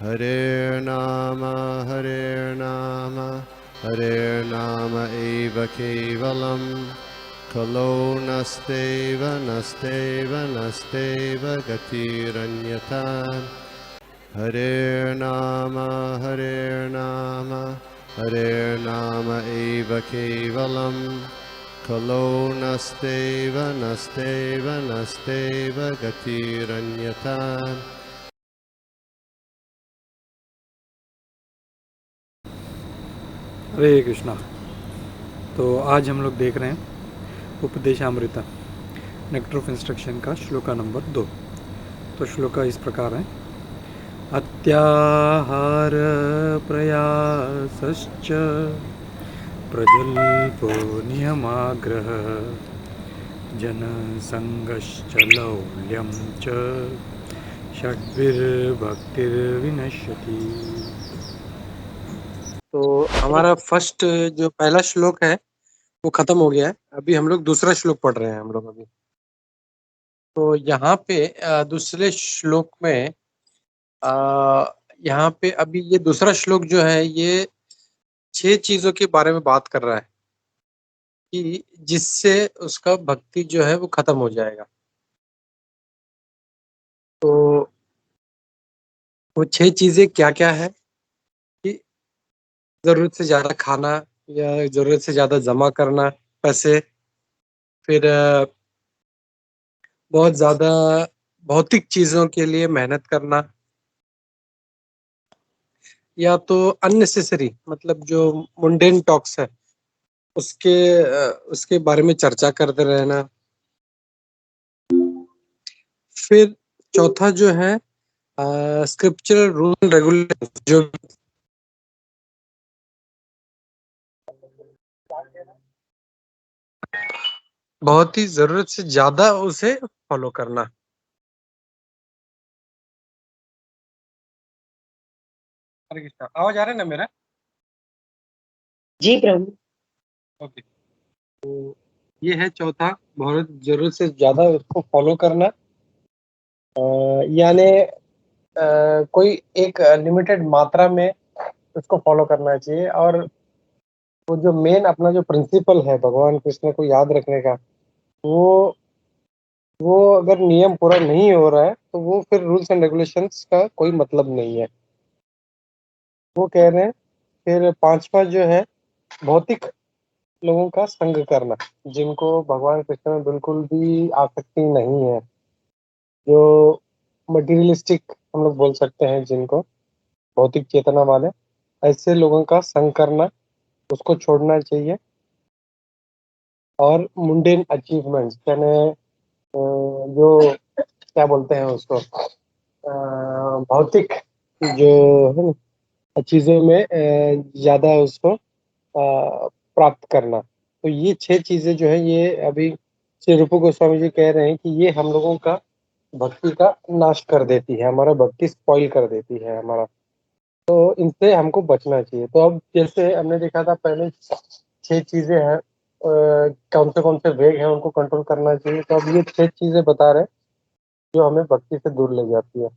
Hare Nama, Hare Nama eva kevalam, Kalo nasteva, nasteva, nasteva gatiranyata. Hare Nama, Hare Nama eva kevalam, Kalo nasteva, nasteva, nasteva gatiranyata. हरे कृष्णा। तो आज हम लोग देख रहे हैं उपदेशामृता nectar of instruction का shloka number 2। तो श्लोका इस प्रकार है। अत्याहार प्रयासश्च प्रजल्पो नियमाग्रह जनसंगश्च लौल्यं च षड्भिर्भक्तिर्विनश्यति। तो हमारा फर्स्ट जो पहला श्लोक है वो खत्म हो गया है। अभी हम लोग दूसरा श्लोक पढ़ रहे हैं हम लोग अभी। तो यहाँ पे दूसरे श्लोक में यहाँ पे अभी ये दूसरा श्लोक जो है ये 6 चीजों के बारे में बात कर रहा है कि जिससे उसका भक्ति जो है वो खत्म हो जाएगा। तो वो 6 चीजें क्या क्या है कि जरूरत से ज्यादा खाना या जरूरत से ज्यादा जमा करना पैसे, फिर बहुत ज्यादा भौतिक चीजों के लिए मेहनत करना, या तो अननेसेसरी मतलब जो मुंडेन टॉक्स है उसके उसके बारे में चर्चा करते रहना। फिर चौथा जो है स्क्रिप्चरल रूल रेगुलेशन, जो बहुत ही जरूरत से ज्यादा उसे फॉलो करना। हरे कृष्णा, आवाज आ रहा है ना मेरा? जी प्रभु। ओके। ये है चौथा, बहुत जरूरत से ज्यादा उसको फॉलो करना। यानी कोई एक लिमिटेड मात्रा में उसको फॉलो करना चाहिए। और वो जो मेन अपना जो प्रिंसिपल है भगवान कृष्ण को याद रखने का, वो वो अगर नियम पूरा नहीं हो रहा है तो वो फिर रूल्स एंड रेगुलेशंस का कोई मतलब नहीं है, वो कह रहे हैं। फिर पांचवा जो है भौतिक लोगों का संग करना, जिनको भगवान कृष्ण में बिल्कुल भी आसक्ति नहीं है, जो मटेरियलिस्टिक हम लोग बोल सकते हैं, जिनको भौतिक चेतना वाले, ऐसे लोगों का संग करना, उसको छोड़ना चाहिए। और मुंडेन अचीवमेंट्स यानी जो क्या बोलते हैं उसको, भौतिक जो है ना चीजों में ज्यादा उसको प्राप्त करना। तो ये 6 चीजें जो है ये अभी श्री रूप गोस्वामी जी कह रहे हैं कि ये हम लोगों का भक्ति का नाश कर देती है, हमारा भक्ति स्पॉइल कर देती है हमारा। तो इनसे हमको बचना चाहिए। तो अब जैसे हमने देखा था पहले 6 चीजें हैं, कौन से वेग हैं उनको कंट्रोल करना चाहिए। तो अब ये 6 चीजें बता रहे हैं जो हमें भक्ति से दूर ले जाती है।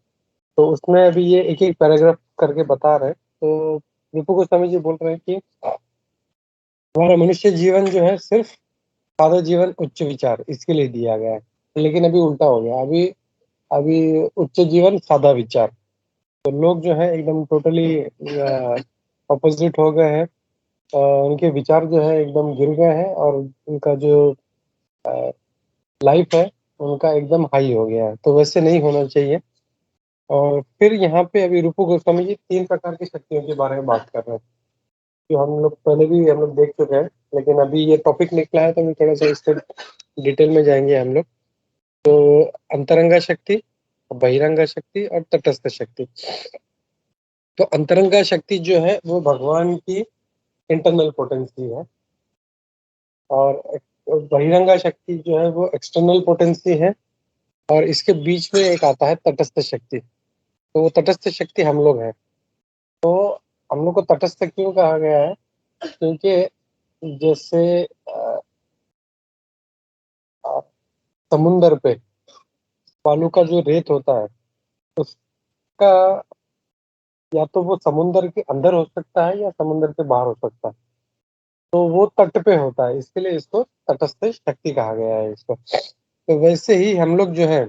तो उसमें अभी ये एक एक पैराग्राफ करके बता रहे हैं। तो दीपू गोस्वामी जी बोल रहे हैं कि हमारा मनुष्य जीवन जो है सिर्फ सादा जीवन उच्च विचार इसके लिए दिया गया है, लेकिन अभी उल्टा हो गया। अभी अभी उच्च जीवन सादा विचार, तो लोग जो है एकदम टोटली अपोजिट हो गए हैं। उनके विचार जो है एकदम गिर गए हैं और उनका जो लाइफ है उनका एकदम हाई हो गया है। तो वैसे नहीं होना चाहिए। और फिर यहाँ पे अभी रूपू गोस्वामी जी 3 प्रकार की शक्तियों के बारे में बात कर रहे हैं, जो हम लोग पहले भी हम लोग देख चुके हैं, लेकिन अभी ये टॉपिक निकला है तो हम थोड़ा सा इससे डिटेल में जाएंगे हम लोग। तो अंतरंगा शक्ति, बहिरंगा शक्ति और तटस्थ शक्ति। तो अंतरंगा शक्ति जो है वो भगवान की इंटरनल पोटेंसी है, और बहिरंगा शक्ति जो है वो एक्सटर्नल पोटेंसी है। और इसके बीच में एक आता है तटस्थ शक्ति। तो वो तटस्थ शक्ति हम लोग हैं। तो हम लोग को तटस्थ क्यों कहा गया है? क्योंकि जैसे अ, समुंदर पे बालू का जो रेत होता है उसका या तो वो समुंदर के अंदर हो सकता है या समुंदर के बाहर हो सकता है। तो वो तट पे होता है, इसके लिए इसको तटस्थ शक्ति कहा गया है इसको। तो वैसे ही हम लोग जो है,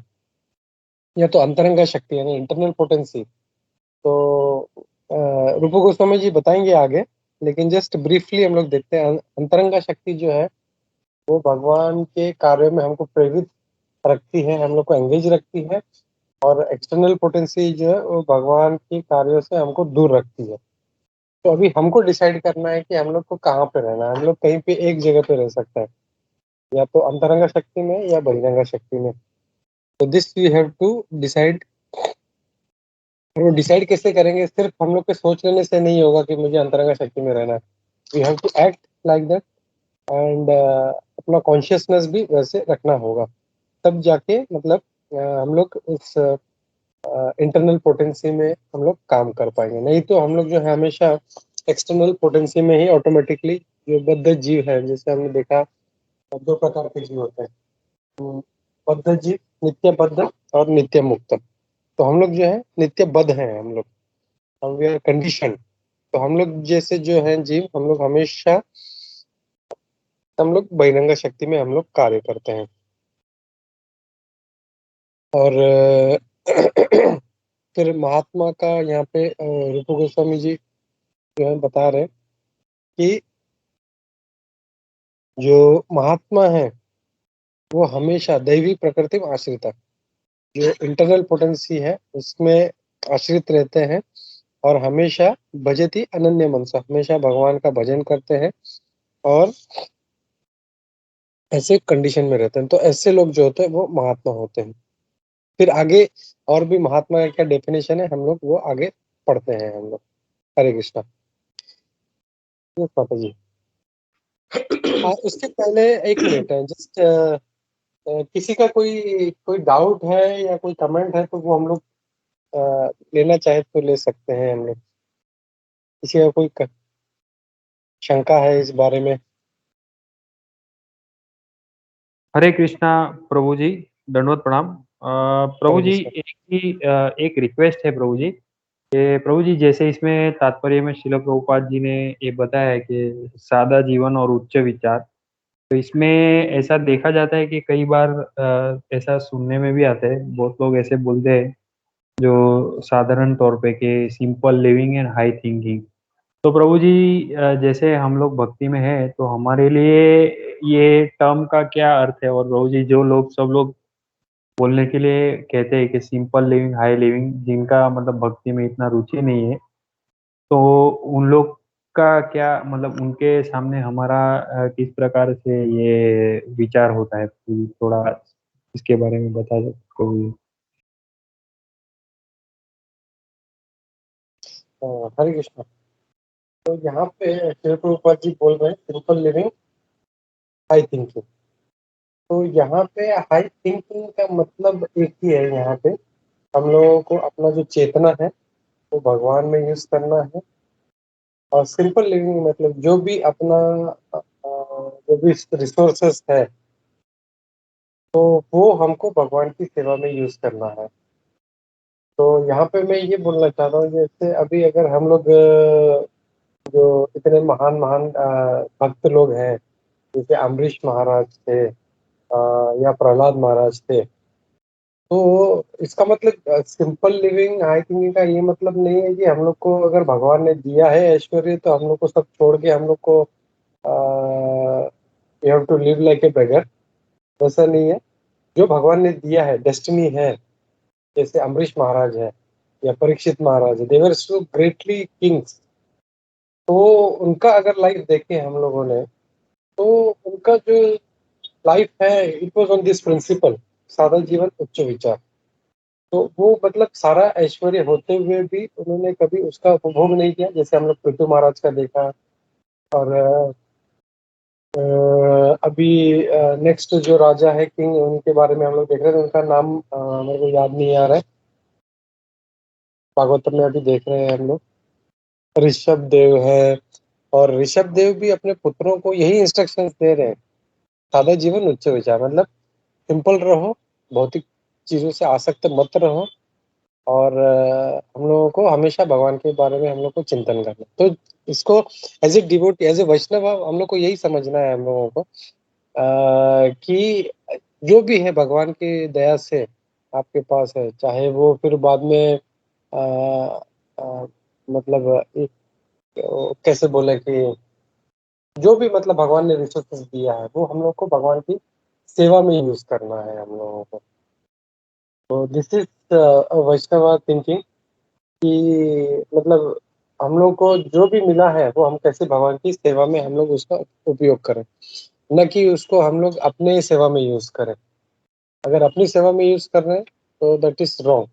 या तो अंतरंगा शक्ति यानी इंटरनल पोटेंसी, तो रूप गोस्वामी जी बताएंगे आगे, लेकिन जस्ट ब्रीफली हम लोग देखते हैं। अंतरंगा शक्ति जो है वो भगवान के कार्यों में हमको प्रेरित रखती है, हम लोग को एंगेज रखती है। और एक्सटर्नल पोटेंसी जो है वो भगवान के कार्यों से हमको दूर रखती है। तो अभी हमको डिसाइड करना है कि हम लोग को कहाँ पे रहना है। हम लोग कहीं पे एक जगह पे रह सकते हैं, या तो अंतरंगा शक्ति में या बहिरंगा शक्ति में। तो this we have to decide. और वो डिसाइड कैसे करेंगे? सिर्फ हम लोग के सोच लेने से नहीं होगा कि मुझे अंतरंगा शक्ति में रहना है। We have to act like that, and अपना कॉन्शियसनेस भी वैसे रखना होगा, तब जाके मतलब हम लोग उस इंटरनल पोटेंसी में हम लोग काम कर पाएंगे। नहीं तो हम लोग जो है हमेशा एक्सटर्नल पोटेंसी में ही ऑटोमेटिकली, जो बद्ध जीव है, जैसे हमने देखा, दो प्रकार के जीव होते हैं, बद्ध जीव, नित्य बद्ध और नित्य मुक्त। तो हम लोग जो है नित्य बद्ध हैं, हम लोग, हम वी आर कंडीशन। तो हम लोग जैसे जो है जीव, हम लोग हमेशा, हम लोग बहिरंगा शक्ति में हम लोग कार्य करते हैं। और फिर महात्मा का यहाँ पे रूप गोस्वामी जी जो है बता रहे हैं कि जो महात्मा है वो हमेशा दैवी प्रकृति में आश्रित है। जो इंटरनल पोटेंसी है उसमें आश्रित रहते हैं, और हमेशा भजती अनन्य मन से, हमेशा भगवान का भजन करते हैं, और ऐसे कंडीशन में रहते हैं। तो ऐसे लोग जो होते हैं वो महात्मा होते हैं। फिर आगे और भी महात्मा का क्या डेफिनेशन है, हम लोग वो आगे पढ़ते हैं हम लोग। हरे कृष्णा। Yes, माता जी। उसके पहले एक मिनट है, जस्ट किसी का कोई कोई डाउट है या कोई कमेंट है तो वो हम लोग लेना चाहे तो ले सकते हैं हम लोग। किसी का कोई शंका है इस बारे में? हरे कृष्णा प्रभु जी, दंडवत प्रणाम। प्रभु हरे जी, कृष्णा। एक रिक्वेस्ट है प्रभु जी, कि प्रभु जी जैसे इसमें तात्पर्य में शिल प्रभुपाद जी ने ये बताया है कि सादा जीवन और उच्च विचार, तो इसमें ऐसा देखा जाता है कि कई बार ऐसा सुनने में भी आता है, बहुत लोग ऐसे बोलते हैं जो साधारण तौर पे कि simple living and high thinking. तो प्रभु जी जैसे हम लोग भक्ति में हैं तो हमारे लिए ये टर्म का क्या अर्थ है? और प्रभु जी जो लोग सब लोग बोलने के लिए कहते हैं कि सिंपल लिविंग हाई लिविंग, जिनका मतलब भक्ति में इतना रुचि नहीं है, तो उन लोग का क्या मतलब, उनके सामने हमारा किस प्रकार से ये विचार होता है? थोड़ा इसके बारे में बता दो प्रभु जी। हरे कृष्णा। तो यहाँ पे शिल प्रभुपाद जी बोल रहे हैं सिंपल लिविंग हाई थिंकिंग। तो यहाँ पे हाई थिंकिंग का मतलब एक ही है। यहाँ पे हम लोगों को अपना जो चेतना है वो भगवान में यूज करना है। और सिंपल लिविंग मतलब जो भी अपना जो भी रिसोर्सेस है, तो वो हमको भगवान की सेवा में यूज करना है। तो यहाँ पे मैं ये बोलना चाह रहा हूँ, जैसे अभी अगर हम लोग जो इतने महान महान भक्त लोग हैं, जैसे अम्बरीश महाराज थे, या प्रहलाद महाराज थे, तो इसका मतलब सिंपल लिविंग हाई थिंकिंग का ये मतलब नहीं है कि हम लोग को अगर भगवान ने दिया है ऐश्वर्य तो हम लोग को सब छोड़ के हम लोग को you have to live like a beggar. वैसा नहीं है। जो भगवान ने दिया है, डेस्टिनी है, जैसे अम्बरीश महाराज है या परीक्षित महाराज है, देवर सो ग्रेटली किंग्स। तो उनका अगर लाइफ देखें हम लोगों ने, तो उनका जो लाइफ है it was on this principle, सादा जीवन उच्च विचार। तो वो मतलब सारा ऐश्वर्य होते हुए भी उन्होंने कभी उसका उपभोग नहीं किया, जैसे हम लोग पृथु महाराज का देखा। और अभी नेक्स्ट जो राजा है किंग, उनके बारे में हम लोग देख रहे थे, उनका नाम मेरे को याद नहीं आ रहा है। भागवत में अभी देख रहे हैं हम लोग, ऋषभ देव है। और ऋषभ देव भी अपने पुत्रों को यही इंस्ट्रक्शंस दे रहे हैं, सादा जीवन उच्च विचार, मतलब सिंपल रहो, भौतिक चीजों से आसक्त मत रहो, और हम लोगों को हमेशा भगवान के बारे में हम लोग को चिंतन करना। तो इसको as a devotee, as a Vaishnav हम लोग को यही समझना है हम लोगों को कि जो भी है भगवान की दया से आपके पास है, चाहे वो फिर बाद में आ, आ, मतलब कैसे बोले कि जो भी मतलब भगवान ने रिसोर्सेस दिया है वो हम लोग को भगवान की सेवा में यूज करना है हम लोगों को। तो दिस इज वैष्णव थिंकिंग कि मतलब हम लोग को जो भी मिला है वो हम कैसे भगवान की सेवा में हम लोग उसका उपयोग करें, न कि उसको हम लोग अपने सेवा में यूज करें। अगर अपनी सेवा में यूज कर रहे हैं तो दैट इज रॉन्ग,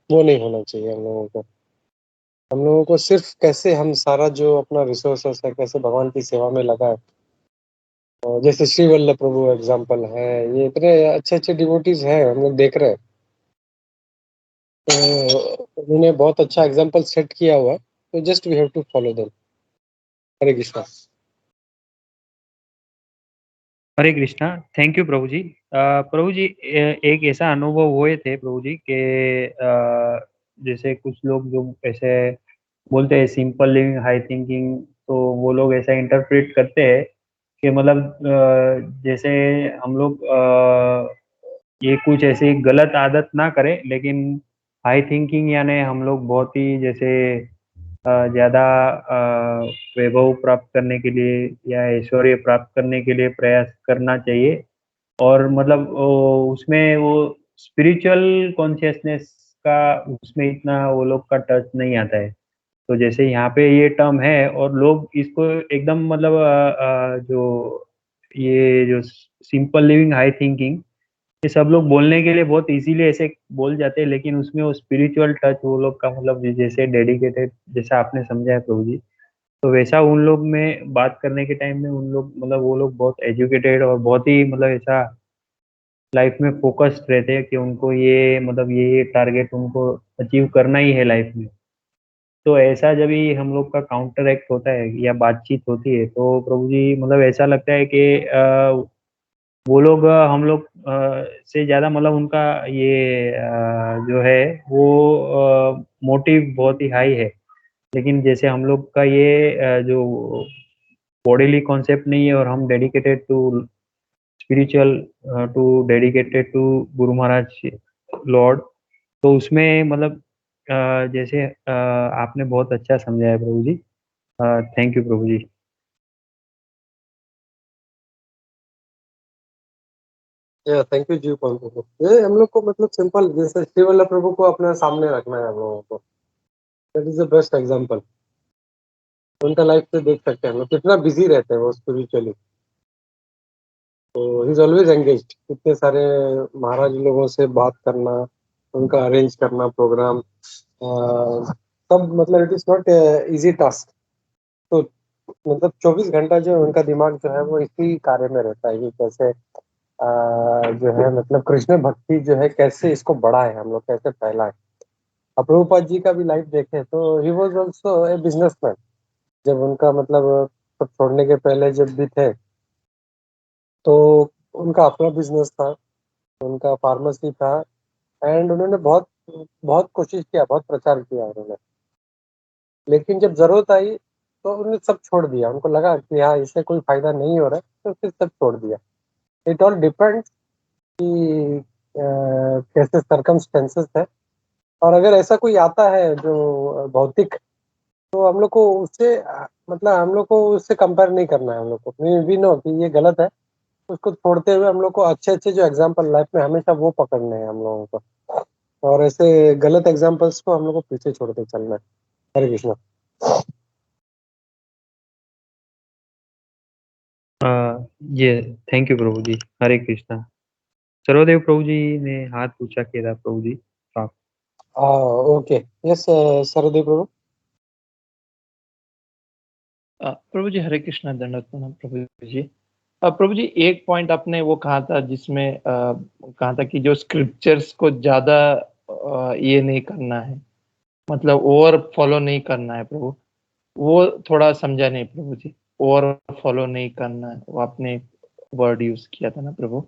वो नहीं होना चाहिए हम लोगों को। हम लोगों को सिर्फ कैसे हम सारा जो अपना रिसोर्सेस है कैसे भगवान की सेवा में लगाए। और जैसे श्री वल्लभ प्रभु एग्जाम्पल है, ये इतने अच्छे अच्छे डिवोटीज हैं हम लोग देख रहे हैं। तो उन्होंने बहुत अच्छा एग्जाम्पल सेट किया हुआ है, तो just we have to follow them. Hare Krishna. Hare Krishna. Thank you Prabhu ji. Prabhu ji, एक ऐसा अनुभव हुए थे प्रभु जी के जैसे कुछ लोग जो ऐसे बोलते हैं सिंपल लिविंग हाई थिंकिंग, तो वो लोग ऐसा इंटरप्रेट करते हैं कि मतलब जैसे हम लोग ये कुछ ऐसी गलत आदत ना करें, लेकिन हाई थिंकिंग यानी हम लोग बहुत ही जैसे ज्यादा वैभव प्राप्त करने के लिए या ऐश्वर्य प्राप्त करने के लिए प्रयास करना चाहिए। और मतलब उसमें वो स्पिरिचुअल कॉन्शियसनेस का उसमें इतना वो लोग का टच नहीं आता है। तो जैसे यहाँ पे ये टर्म है और लोग इसको एकदम मतलब जो ये जो सिंपल लिविंग हाई थिंकिंग, ये सब लोग बोलने के लिए बहुत इजीली ऐसे बोल जाते हैं, लेकिन उसमें वो स्पिरिचुअल टच वो लोग का मतलब जैसे डेडिकेटेड जैसा आपने समझा है प्रभु जी, तो वैसा उन लोग में बात करने के टाइम में उन लोग मतलब वो लोग बहुत एजुकेटेड और बहुत ही मतलब ऐसा लाइफ में फोकस्ड रहते हैं कि उनको ये मतलब ये टारगेट उनको अचीव करना ही है लाइफ में। तो ऐसा जब भी हम लोग का काउंटर एक्ट होता है या बातचीत होती है तो प्रभु जी मतलब ऐसा लगता है कि वो लोग हम लोग से ज़्यादा मतलब उनका ये जो है वो मोटिव बहुत ही हाई है। लेकिन जैसे हम लोग का ये जो बॉडीली कॉन्सेप्ट नहीं है और हम dedicated to spiritual to dedicated to guru maharaj Lord, तो उसमें मतलब जैसे आपने बहुत अच्छा समझाया प्रभु जी। थैंक यू प्रभु जी। या थैंक यू जी प्रभु। ये हम लोग को मतलब सिंपल जैसे श्री वल्लभ प्रभु को अपने सामने रखना है हम लोगों को। That is the best example. उनका लाइफ से देख सकते हैं हम लोग कितना बिजी रहते हैं वो स्पिरिचुअली। तो ही इज ऑलवेज एंगेज्ड। इतने सारे महाराज लोगों से बात करना, उनका अरेंज करना प्रोग्राम, सब मतलब it is not easy task. तो मतलब 24 घंटा जो उनका दिमाग जो है वो इसी कार्य में रहता है कि कैसे जो है मतलब कृष्ण भक्ति जो है कैसे इसको बढ़ाए, हम लोग कैसे फैलाए। अब प्रभुपाद जी का भी लाइफ देखें तो he was also a businessman. जब उनका मतलब सब छोड़ने के पहले जब भी थे तो उनका अपना बिजनेस था, उनका फार्मेसी था। एंड उन्होंने बहुत बहुत कोशिश किया, बहुत प्रचार किया उन्होंने। लेकिन जब जरूरत आई तो उन्होंने सब छोड़ दिया। उनको लगा कि हाँ इससे कोई फायदा नहीं हो रहा है, तो फिर सब छोड़ दिया। इट ऑल डिपेंड्स कि कैसे सरकमस्टेंसेस है। और अगर ऐसा कोई आता है जो भौतिक, तो हम लोग को उससे मतलब हम लोग को उससे कंपेयर नहीं करना है। हम लोग को वी नो कि ये गलत है। उसको छोड़ते हुए हम लोग को अच्छे अच्छे जो एग्जाम्पल लाइफ में हमेशा वो पकड़ने हैं हम लोगों को। और ऐसे गलत एग्जाम्पल्स को हम लोग को पीछे छोड़ते चलना है। हरे कृष्णा। ये थैंक यू प्रभु जी। हरे कृष्णा। सर्वदेव प्रभु जी ने हाथ ऊंचा किया था प्रभु जी। आप ओके यस सरदेव प्रभु। प्रभु जी हरे कृष्णा, दंडवत प्रणाम प्रभु जी। प्रभु जी एक पॉइंट आपने वो कहा था जिसमें कहा था कि जो स्क्रिप्चर्स को ज्यादा ये नहीं करना है, मतलब ओवर फॉलो नहीं करना है प्रभु। वो थोड़ा समझा नहीं प्रभु जी। ओवर फॉलो नहीं करना है, वो आपने वर्ड यूज किया था ना प्रभु।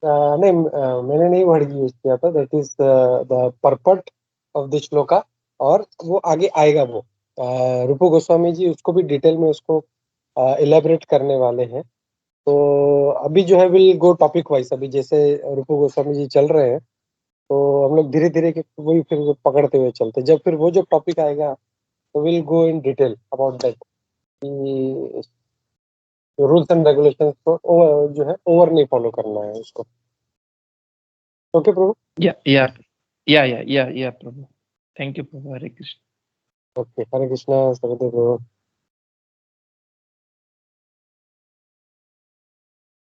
नहीं मैंने नहीं वर्ड यूज किया था, that is the purport of the shloka, और वो आगे आएगा वो रूपा गोस्वामी जी उसको भी डिटेल में उसको इलेबरेट करने वाले हैं। तो अभी जो है विल गो टॉपिक वाइज, अभी जैसे रूपा गोस्वामी जी चल रहे हैं तो हम लोग धीरे धीरे वही फिर पकड़ते हुए चलते, जब फिर वो जो टॉपिक आएगा तो will go in detail about that, rules and regulations को जो है ओवर नहीं फॉलो करना है उसको। Okay Prabhu. Yeah, Prabhu. Thank you, Prabhu. Hare Krishna. Okay, Hare Krishna, Sarvadev Prabhu.